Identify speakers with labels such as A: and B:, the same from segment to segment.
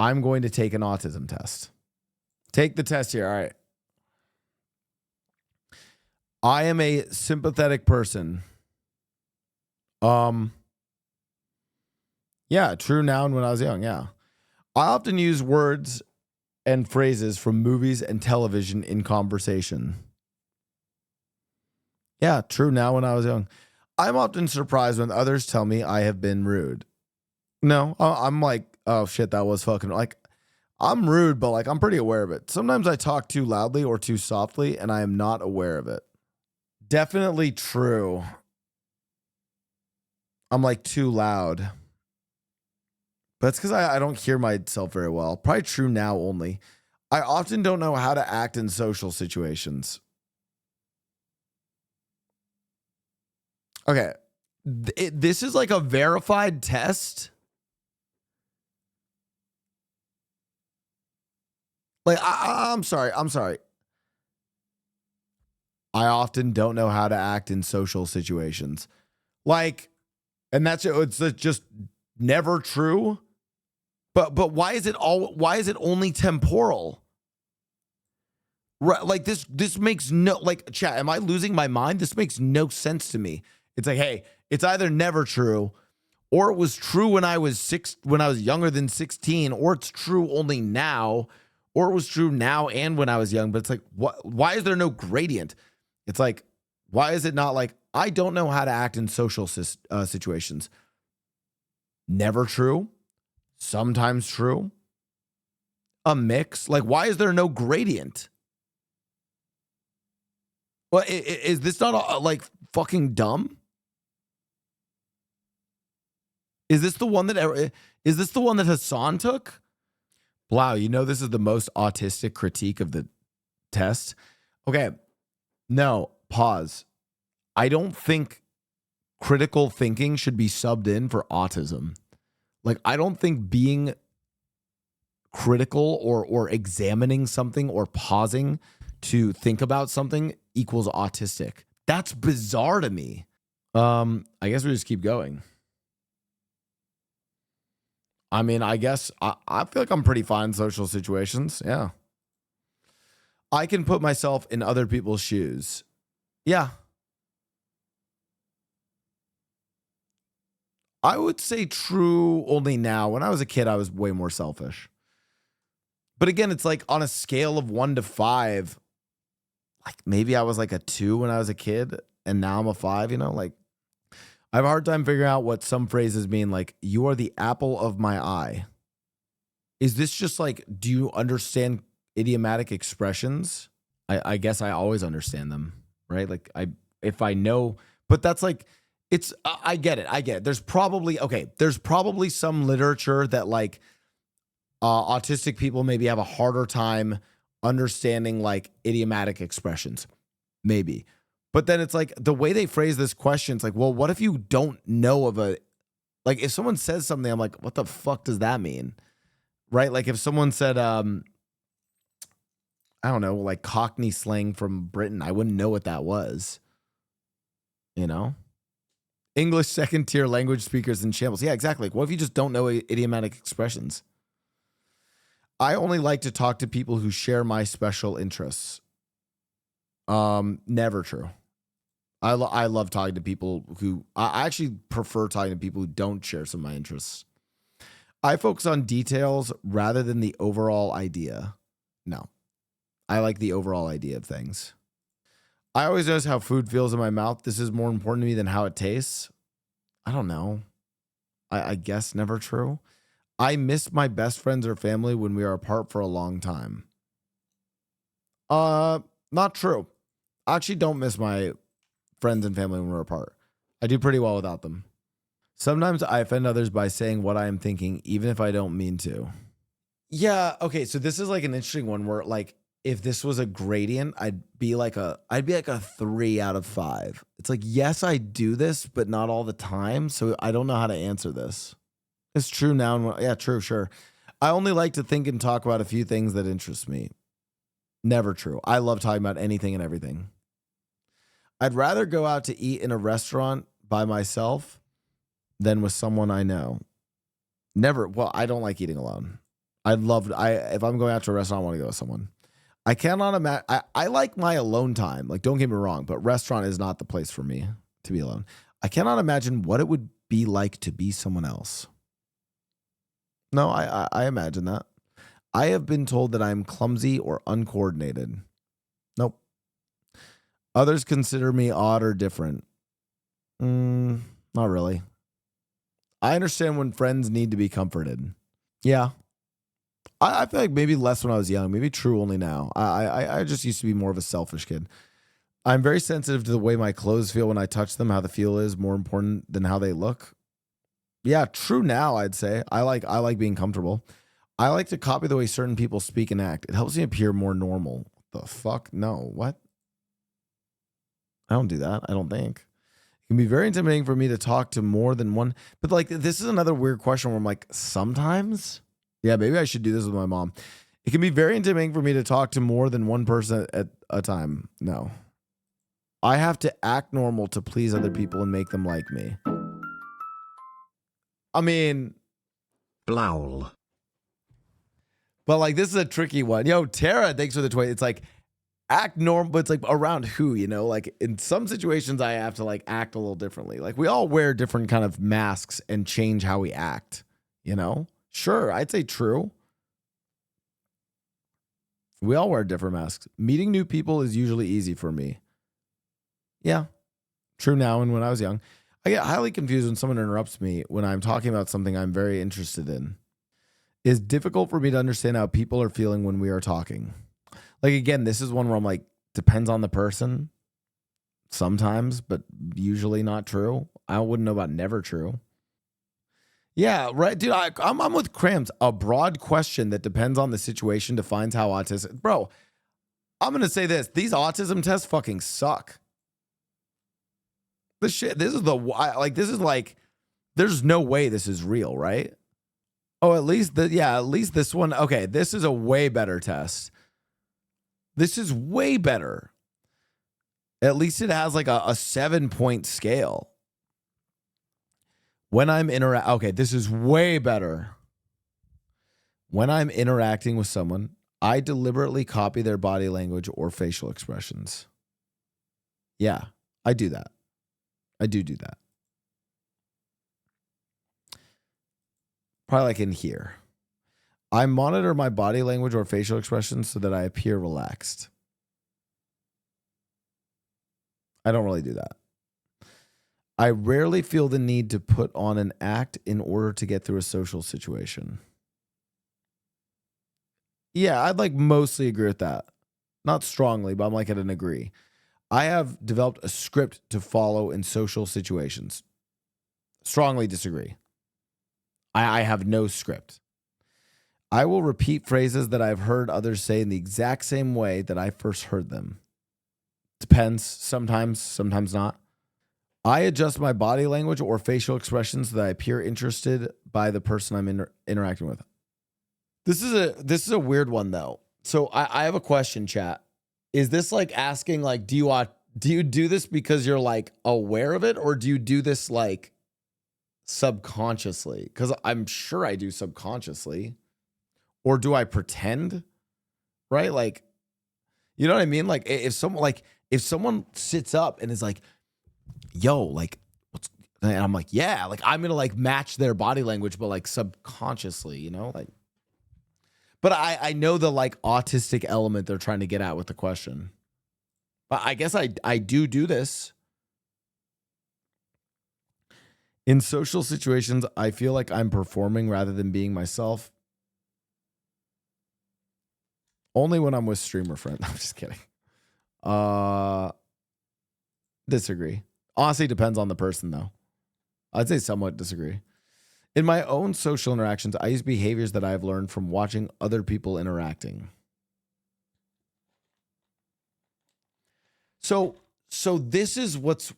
A: I'm going to take an autism test. Take the test here. All right. I am a sympathetic person. Yeah, true noun when I was young. Yeah. I often use words and phrases from movies and television in conversation. Yeah, true now when I was young. I'm often surprised when others tell me I have been rude. No, I'm like, oh shit, that was fucking like, I'm rude, but like I'm pretty aware of it. Sometimes I talk too loudly or too softly and I am not aware of it. Definitely true. I'm like too loud. But it's because I don't hear myself very well. Probably true now only. I often don't know how to act in social situations. Okay. This is like a verified test. Like, I'm sorry. I often don't know how to act in social situations. Like, and that's it. It's just never true. But why is it only temporal? Right, like this makes no, like, chat, am I losing my mind? This makes no sense to me. It's like, hey, it's either never true, or it was true when I was younger than 16, or it's true only now, or it was true now and when I was young. But it's like, why is there no gradient? It's like, why is it not like, I don't know how to act in social situations? Never true, sometimes true, a mix. Like, why is there no gradient? Well, is this not like fucking dumb? Is this the one that Hassan took? Blau, you know this is the most autistic critique of the test. Okay, no, pause. I don't think critical thinking should be subbed in for autism. Like, I don't think being critical or examining something or pausing to think about something equals autistic. That's bizarre to me. I guess we just keep going. I mean, I guess I feel like I'm pretty fine in social situations. Yeah. I can put myself in other people's shoes. Yeah. I would say true only now. When I was a kid, I was way more selfish. But again, it's like on a scale of 1 to 5, like maybe I was like a 2 when I was a kid and now I'm a 5, you know, like I have a hard time figuring out what some phrases mean. Like, you are the apple of my eye. Is this just like, do you understand idiomatic expressions? I guess I always understand them, right? Like if I know, but that's like, it's, I get it. There's probably some literature that like autistic people maybe have a harder time understanding like idiomatic expressions. Maybe. But then it's like the way they phrase this question, it's like, well, what if you don't know of a, like if someone says something, I'm like, what the fuck does that mean? Right? Like if someone said, I don't know, like Cockney slang from Britain, I wouldn't know what that was. You know? English second tier language speakers in shambles. Yeah, exactly. Like, what if you just don't know idiomatic expressions? I only like to talk to people who share my special interests. Never true. I love talking to people who, I actually prefer talking to people who don't share some of my interests. I focus on details rather than the overall idea. No, I like the overall idea of things. I always notice how food feels in my mouth. This is more important to me than how it tastes. I don't know. I guess never true. I miss my best friends or family when we are apart for a long time. Not true. I actually don't miss my friends and family when we're apart. I do pretty well without them. Sometimes I offend others by saying what I am thinking, even if I don't mean to. Yeah, okay, so this is like an interesting one where like if this was a gradient, I'd be like a 3 out of 5. It's like, yes, I do this, but not all the time. So I don't know how to answer this. It's true now. Yeah, true, sure. I only like to think and talk about a few things that interest me. Never true. I love talking about anything and everything. I'd rather go out to eat in a restaurant by myself than with someone I know. Never. Well, I don't like eating alone. if I'm going out to a restaurant, I want to go with someone. I cannot imagine. I like my alone time. Like, don't get me wrong, but restaurant is not the place for me to be alone. I cannot imagine what it would be like to be someone else. No, I imagine that. I have been told that I'm clumsy or uncoordinated. Nope. Others consider me odd or different. Not really. I understand when friends need to be comforted. Yeah. I feel like maybe less when I was young, maybe true only now. I just used to be more of a selfish kid. I'm very sensitive to the way my clothes feel when I touch them, how the feel is more important than how they look. Yeah, true now, I'd say. I like being comfortable. I like to copy the way certain people speak and act. It helps me appear more normal. The fuck? No. What? I don't do that. I don't think. It can be very intimidating for me to talk to more than one. But like, this is another weird question where I'm like, sometimes? Yeah, maybe I should do this with my mom. It can be very intimidating for me to talk to more than one person at a time. No. I have to act normal to please other people and make them like me. I mean,
B: Blau.
A: but like, this is a tricky one. Yo, Tara, thanks for the 20. It's like, act normal, but it's like around who, you know? Like, in some situations, I have to like act a little differently. Like, we all wear different kind of masks and change how we act, you know? Sure, I'd say true. We all wear different masks. Meeting new people is usually easy for me. Yeah, true now and when I was young. I get highly confused when someone interrupts me when I'm talking about something I'm very interested in. It's difficult for me to understand how people are feeling when we are talking. Like, again, this is one where I'm like, depends on the person sometimes, but usually not true. I wouldn't know about never true. Yeah, right, dude. I'm with Krams. A broad question that depends on the situation defines how autistic. Bro, I'm gonna say this: these autism tests fucking suck. This shit. This is the like. This is like. There's no way this is real, right? Oh, at least at least this one. Okay, this is a way better test. This is way better. At least it has like a 7-point scale. When I'm okay, this is way better. When I'm interacting with someone, I deliberately copy their body language or facial expressions. Yeah, I do that. I do that. Probably like in here. I monitor my body language or facial expressions so that I appear relaxed. I don't really do that. I rarely feel the need to put on an act in order to get through a social situation. Yeah, I'd like mostly agree with that. Not strongly, but I'm like at an agree. I have developed a script to follow in social situations. Strongly disagree. I have no script. I will repeat phrases that I've heard others say in the exact same way that I first heard them. Depends. Sometimes not. I adjust my body language or facial expressions so that I appear interested by the person I'm interacting with. This is a weird one though. So I have a question, chat. Is this like asking like, do you do this because you're like aware of it, or do you do this like subconsciously? Because I'm sure I do subconsciously. Or do I pretend? Right? Like, you know what I mean? Like if someone sits up and is like, yo, like, and I'm like, yeah, like I'm gonna like match their body language, but like subconsciously, you know? Like, but I know the like autistic element they're trying to get at with the question. But I guess I do this. In social situations, I feel like I'm performing rather than being myself. Only when I'm with streamer friends. I'm just kidding. Disagree. Honestly, depends on the person though. I'd say somewhat disagree. In my own social interactions, I use behaviors that I've learned from watching other people interacting. So this is what's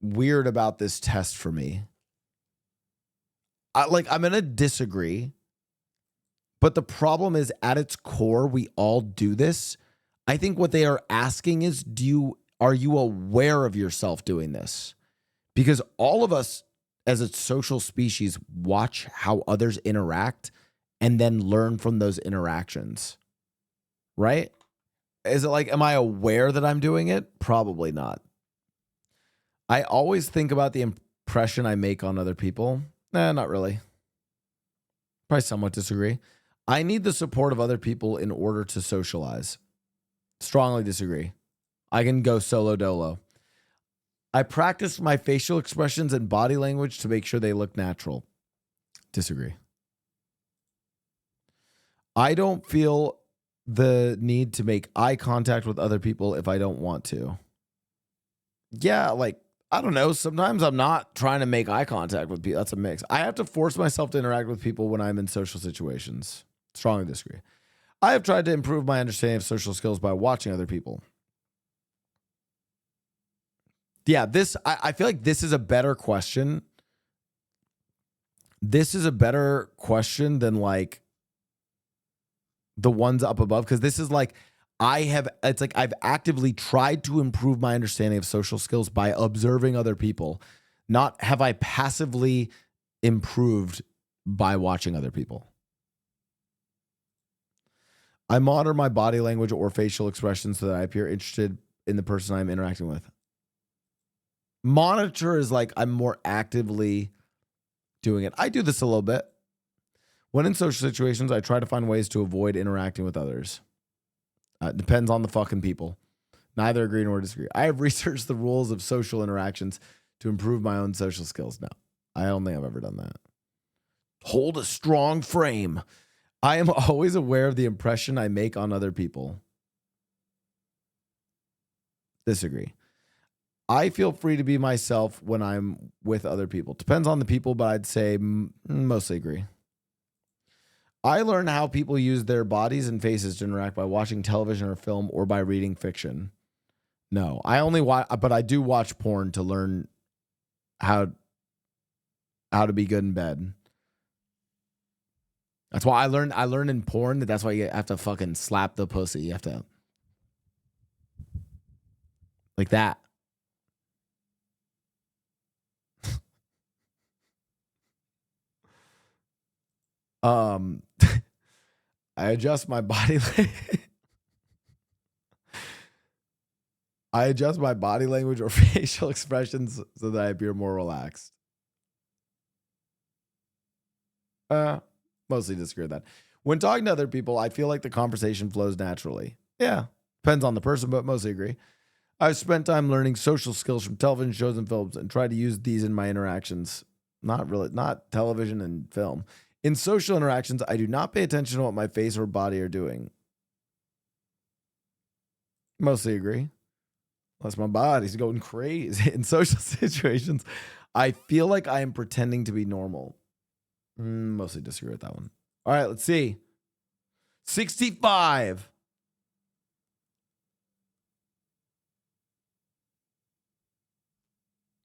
A: weird about this test for me. I'm going to disagree. But the problem is, at its core, we all do this. I think what they are asking is, are you aware of yourself doing this? Because all of us as a social species watch how others interact and then learn from those interactions, right? Is it like, am I aware that I'm doing it? Probably not. I always think about the impression I make on other people. Not really. Probably somewhat disagree. I need the support of other people in order to socialize. Strongly disagree. I can go solo dolo. I practice my facial expressions and body language to make sure they look natural. Disagree. I don't feel the need to make eye contact with other people if I don't want to. Yeah, like, I don't know. Sometimes I'm not trying to make eye contact with people. That's a mix. I have to force myself to interact with people when I'm in social situations. Strongly disagree. I have tried to improve my understanding of social skills by watching other people. Yeah, I feel like this is a better question. This is a better question than like the ones up above, because this is like it's like I've actively tried to improve my understanding of social skills by observing other people. Not have I passively improved by watching other people. I monitor my body language or facial expressions so that I appear interested in the person I'm interacting with. Monitor is like I'm more actively doing it. I do this a little bit. When in social situations, I try to find ways to avoid interacting with others. It depends on the fucking people. Neither agree nor disagree. I have researched the rules of social interactions to improve my own social skills. No, I don't think I've ever done that. Hold a strong frame. I am always aware of the impression I make on other people. Disagree. I feel free to be myself when I'm with other people. Depends on the people, but I'd say mostly agree. I learn how people use their bodies and faces to interact by watching television or film or by reading fiction. No, I only watch, but I do watch porn to learn how to be good in bed. That's why I learned in porn that's why you have to fucking slap the pussy. You have to like that. I adjust my body. I adjust my body language or facial expressions so that I appear more relaxed. Mostly disagree with that. When talking to other people, I feel like the conversation flows naturally. Yeah, depends on the person, but mostly agree. I've spent time learning social skills from television shows and films and try to use these in my interactions. Not television and film. In social interactions, I do not pay attention to what my face or body are doing. Mostly agree. Unless my body's going crazy. In social situations, I feel like I am pretending to be normal. Mostly disagree with that one. All right, let's see. 65.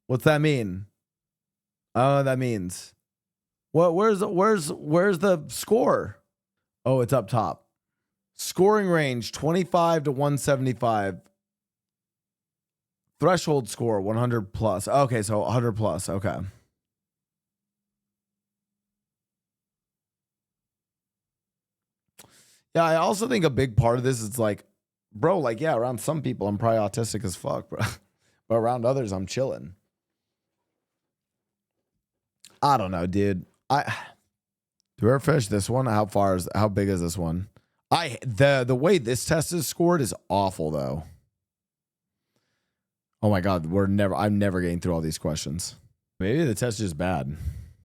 A: What's that mean? Oh, that means what? Where's the score? Oh, it's up top. Scoring range 25 to 175. Threshold score 100 plus. Okay, so 100 plus. Okay. Yeah, I also think a big part of this is like, bro, like, yeah, around some people I'm probably autistic as fuck, bro. But around others, I'm chilling. I don't know, dude. Do we ever finish this one? How big is this one? The way this test is scored is awful though. Oh my God, I'm never getting through all these questions. Maybe the test is bad.